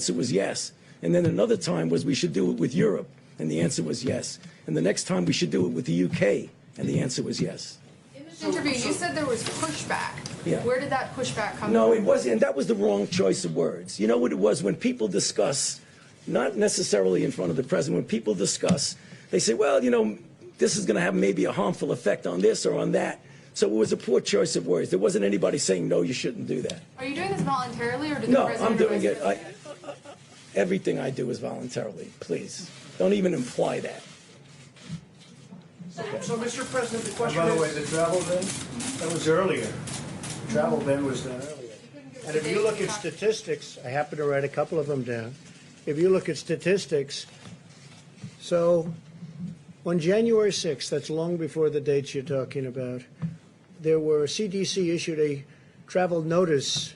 answer was yes. And then another time was we should do it with Europe, and the answer was yes. And the next time we should do it with the UK, and the answer was yes. In this interview, you said there was pushback. Yeah. Where did that pushback come from? No, it wasn't, and that was the wrong choice of words. You know what it was? When people discuss, not necessarily in front of the president, when people discuss, they say, well, you know, this is going to have maybe a harmful effect on this or on that. So it was a poor choice of words. There wasn't anybody saying, no, you shouldn't do that. Are you doing this voluntarily, or did the No, president I'm doing it. advise Everything I do is voluntarily. Please, don't even imply that. Okay. So, Mr. President, the question By the is... way, the travel ban, that was earlier. The travel ban was done earlier. And if you look at statistics, I happen to write a couple of them down. If you look at statistics, so on January 6th, that's long before the dates you're talking about, there were, CDC issued a travel notice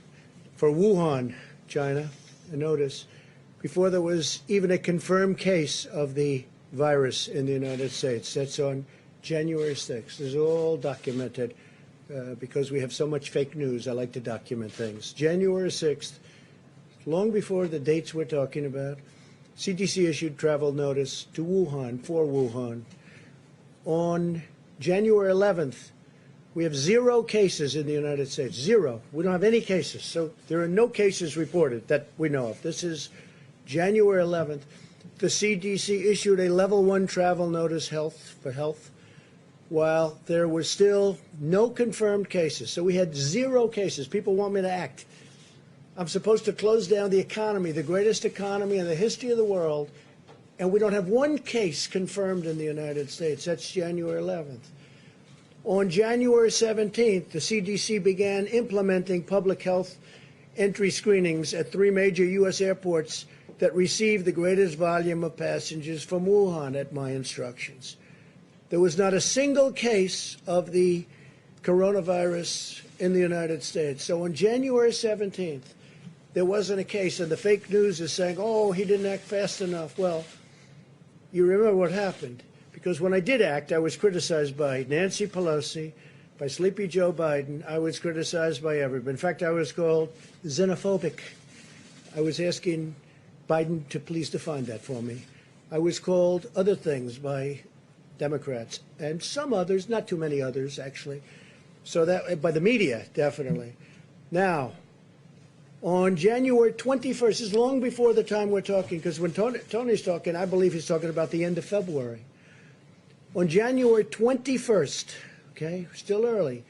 for Wuhan, China, a notice, before there was even a confirmed case of the virus in the United States. That's on January 6th. It's all documented because we have so much fake news. I like to document things. January 6th, long before the dates we're talking about, CDC issued travel notice to Wuhan, for Wuhan. On January 11th, we have 0 cases in the United States. 0. We don't have any cases. So there are no cases reported that we know of. This is January 11th. The CDC issued a level 1 travel notice for health, while there were still no confirmed cases. So we had 0 cases. People want me to act. I'm supposed to close down the economy, the greatest economy in the history of the world, and we don't have 1 case confirmed in the United States. That's January 11th. On January 17th, the CDC began implementing public health entry screenings at 3 major U.S. airports that received the greatest volume of passengers from Wuhan at my instructions. There was not a single case of the coronavirus in the United States. So on January 17th, there wasn't a case, and the fake news is saying, oh, he didn't act fast enough. Well, you remember what happened. Because when I did act, I was criticized by Nancy Pelosi, by Sleepy Joe Biden. I was criticized by everybody. In fact, I was called xenophobic. I was asking Biden to please define that for me. I was called other things by Democrats and some others, not too many others, actually. So that, by the media, definitely. Now, on January 21st, this is long before the time we're talking, because when Tony's talking, I believe he's talking about the end of February. On January 21st, okay, still early,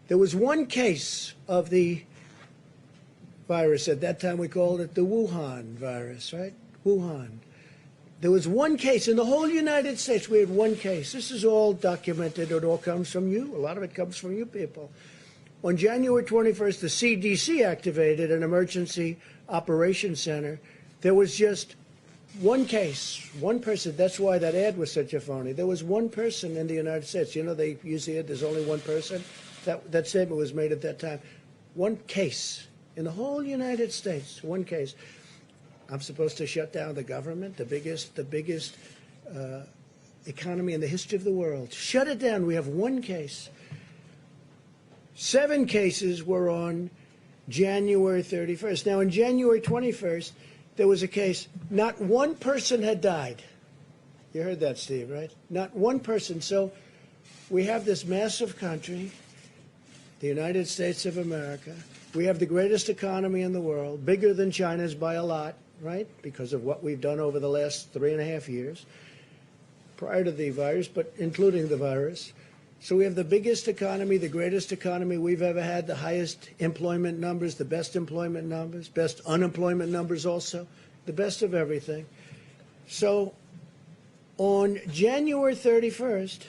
there was 1 case of the virus. At that time, we called it the Wuhan virus, right? Wuhan. There was 1 case in the whole United States. We had 1 case. This is all documented. It all comes from you. A lot of it comes from you people. On January 21st, the CDC activated an emergency operations center. There was just 1 case, 1 person. That's why that ad was such a phony. There was 1 person in the United States. You know, they usually say there's only 1 person. That statement was made at that time. 1 case in the whole United States. 1 case. I'm supposed to shut down the government, the biggest economy in the history of the world. Shut it down. We have 1 case. 7 cases were on January 31st. Now, on January 21st, there was a case. Not 1 person had died. You heard that, Steve, right? Not 1 person. So we have this massive country, the United States of America. We have the greatest economy in the world, bigger than China's by a lot, right? Because of what we've done over the last 3.5 years, prior to the virus, but including the virus. So we have the biggest economy, the greatest economy we've ever had, the highest employment numbers, the best employment numbers, best unemployment numbers also, the best of everything. So on January 31st,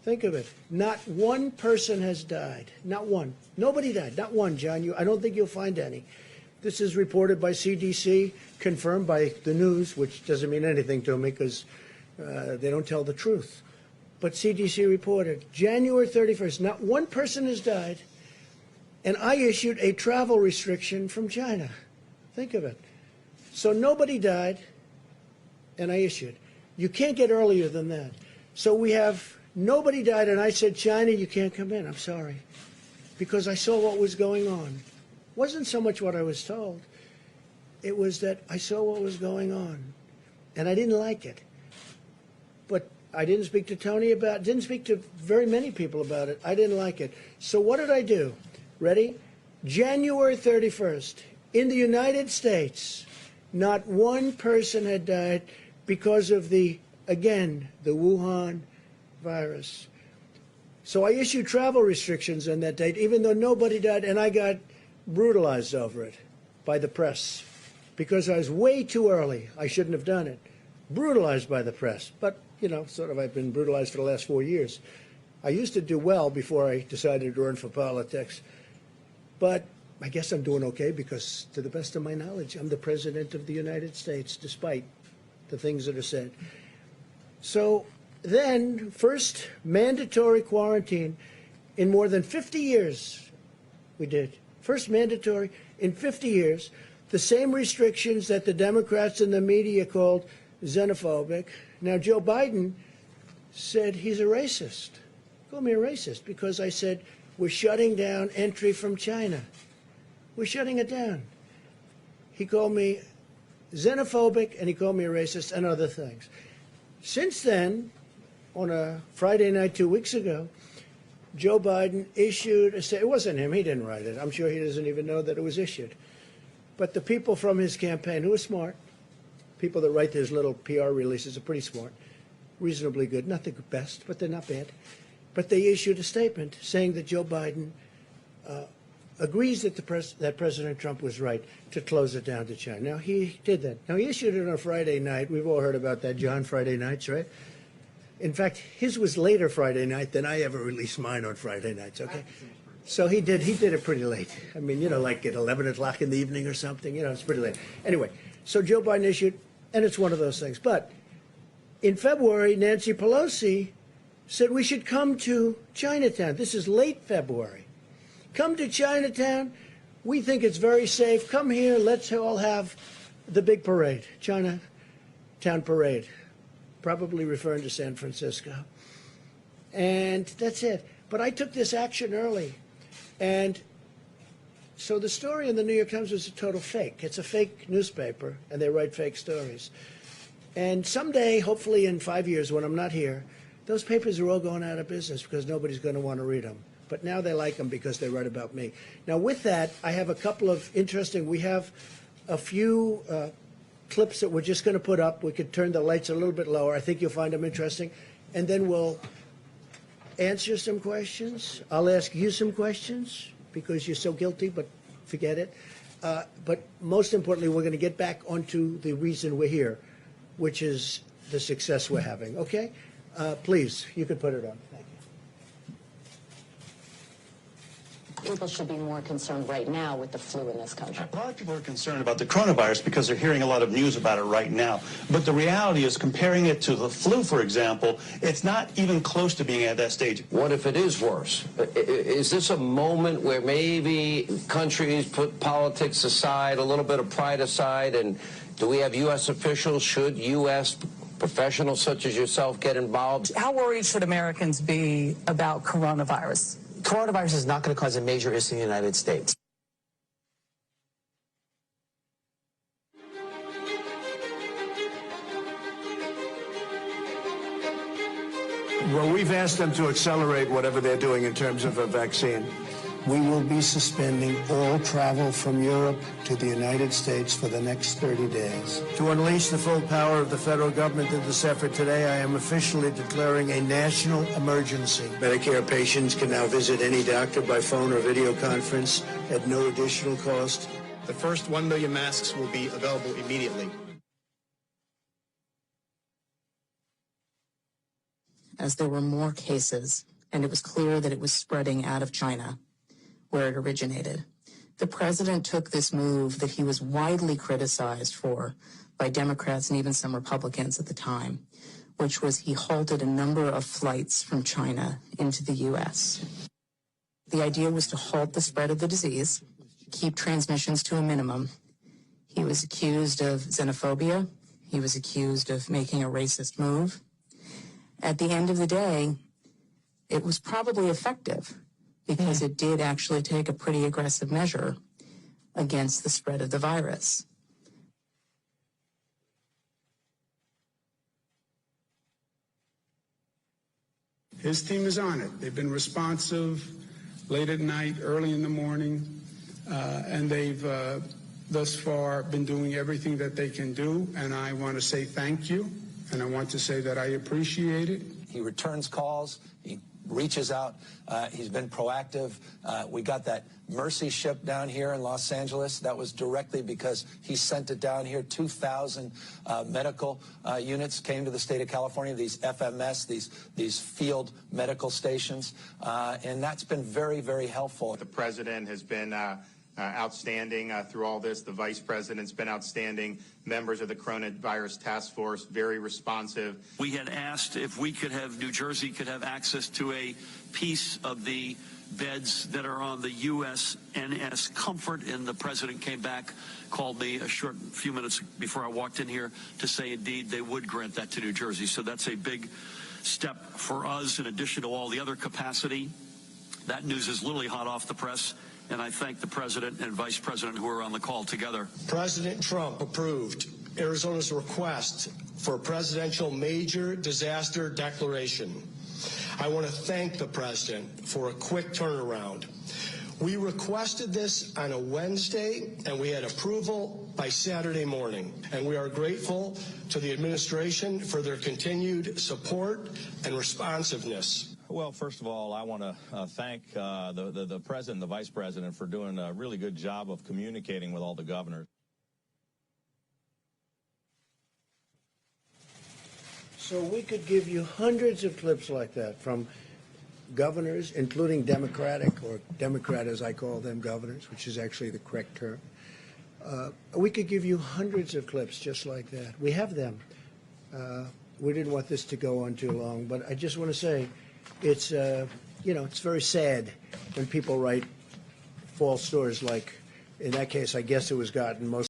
think of it, not 1 person has died. Not 1. Nobody died. Not 1, John. I don't think you'll find any. This is reported by CDC, confirmed by the news, which doesn't mean anything to me because they don't tell the truth. But CDC reported January 31st, not 1 person has died, and I issued a travel restriction from China. Think of it. So nobody died, and I issued. You can't get earlier than that. So we have nobody died, and I said, China, you can't come in. I'm sorry. Because I saw what was going on. It wasn't so much what I was told. it was that I saw what was going on, and I didn't like it. But I didn't speak to Tony about it, didn't speak to very many people about it. I didn't like it. So what did I do? Ready? January 31st, in the United States, not one person had died because of the Wuhan virus. So I issued travel restrictions on that date, even though nobody died, and I got brutalized over it by the press because I was way too early. I shouldn't have done it. Brutalized by the press. But, you know, sort of I've been brutalized for the last 4 years. I used to do well before I decided to run for politics. But I guess I'm doing okay because, to the best of my knowledge, I'm the President of the United States, despite the things that are said. So then, first mandatory quarantine in more than 50 years we did. First mandatory in 50 years. The same restrictions that the Democrats and the media called xenophobic. Now, Joe Biden said he's a racist. He called me a racist because I said we're shutting down entry from China. We're shutting it down. He called me xenophobic, and he called me a racist and other things. Since then, on a Friday night 2 weeks ago, Joe Biden issued a statement. It wasn't him. He didn't write it. I'm sure he doesn't even know that it was issued. But the people from his campaign, who are smart, people that write those little PR releases are pretty smart, reasonably good. Not the best, but they're not bad. But they issued a statement saying that Joe Biden agrees that that President Trump was right to close it down to China. Now, he did that. Now, he issued it on a Friday night. We've all heard about that, John, Friday nights, right? In fact, his was later Friday night than I ever released mine on Friday nights, okay? So he did it pretty late. I mean, you know, like at 11 o'clock in the evening or something. You know, it's pretty late. Anyway, so Joe Biden issued, and it's one of those things. But in February, Nancy Pelosi said we should come to Chinatown. This is late February. Come to Chinatown. We think it's very safe. Come here. Let's all have the big parade, Chinatown parade, probably referring to San Francisco. And that's it. But I took this action early. And so the story in the New York Times was a total fake. It's a fake newspaper, and they write fake stories. And someday, hopefully in 5 years when I'm not here, those papers are all going out of business because nobody's going to want to read them. But now they like them because they write about me. Now, with that, I have a couple of we have a few clips that we're just going to put up. We could turn the lights a little bit lower. I think you'll find them interesting. And then we'll answer some questions. I'll ask you some questions because you're so guilty, but forget it. But most importantly, we're going to get back onto the reason we're here, which is the success we're having. Okay? Please, you can put it on. Thank you. People should be more concerned right now with the flu in this country. A lot of people are concerned about the coronavirus because they're hearing a lot of news about it right now. But the reality is, comparing it to the flu, for example, it's not even close to being at that stage. What if it is worse? Is this a moment where maybe countries put politics aside, a little bit of pride aside, and do we have U.S. officials? Should U.S. professionals such as yourself get involved? How worried should Americans be about coronavirus? Coronavirus is not going to cause a major issue in the United States. Well, we've asked them to accelerate whatever they're doing in terms of a vaccine. We will be suspending all travel from Europe to the United States for the next 30 days. To unleash the full power of the federal government in this effort today, I am officially declaring a national emergency. Medicare patients can now visit any doctor by phone or video conference at no additional cost. The first 1 million masks will be available immediately. As there were more cases, and it was clear that it was spreading out of China, where it originated, the president took this move that he was widely criticized for by Democrats and even some Republicans at the time, which was he halted a number of flights from China into the U.S. The idea was to halt the spread of the disease, keep transmissions to a minimum. He was accused of xenophobia. He was accused of making a racist move. At the end of the day, it was probably effective because it did actually take a pretty aggressive measure against the spread of the virus. His team is on it. They've been responsive late at night, early in the morning, and they've thus far been doing everything that they can do, and I want to say thank you, and I want to say that I appreciate it. He returns calls. He reaches out. He's been proactive. We got that Mercy ship down here in Los Angeles. That was directly because he sent it down here. 2,000 medical units came to the state of California, these FMS, these field medical stations, and that's been very, very helpful. The president has been outstanding through all this. The vice president's been outstanding. Members of the coronavirus task force, very responsive. We had asked if we could have, New Jersey could have access to a piece of the beds that are on the USNS Comfort, and the president came back, called me a few minutes before I walked in here to say indeed they would grant that to New Jersey. So that's a big step for us in addition to all the other capacity. That news is literally hot off the press. And I thank the president and vice president who are on the call together. President Trump approved Arizona's request for a presidential major disaster declaration. I want to thank the president for a quick turnaround. We requested this on a Wednesday, and we had approval by Saturday morning. And we are grateful to the administration for their continued support and responsiveness. Well, first of all, I want to thank the president and the vice president for doing a really good job of communicating with all the governors. So we could give you hundreds of clips like that from governors, including Democratic, or Democrat as I call them, governors, which is actually the correct term. We could give you hundreds of clips just like that. We have them. We didn't want this to go on too long, but I just want to say, it's it's very sad when people write false stories like, in that case, I guess it was gotten most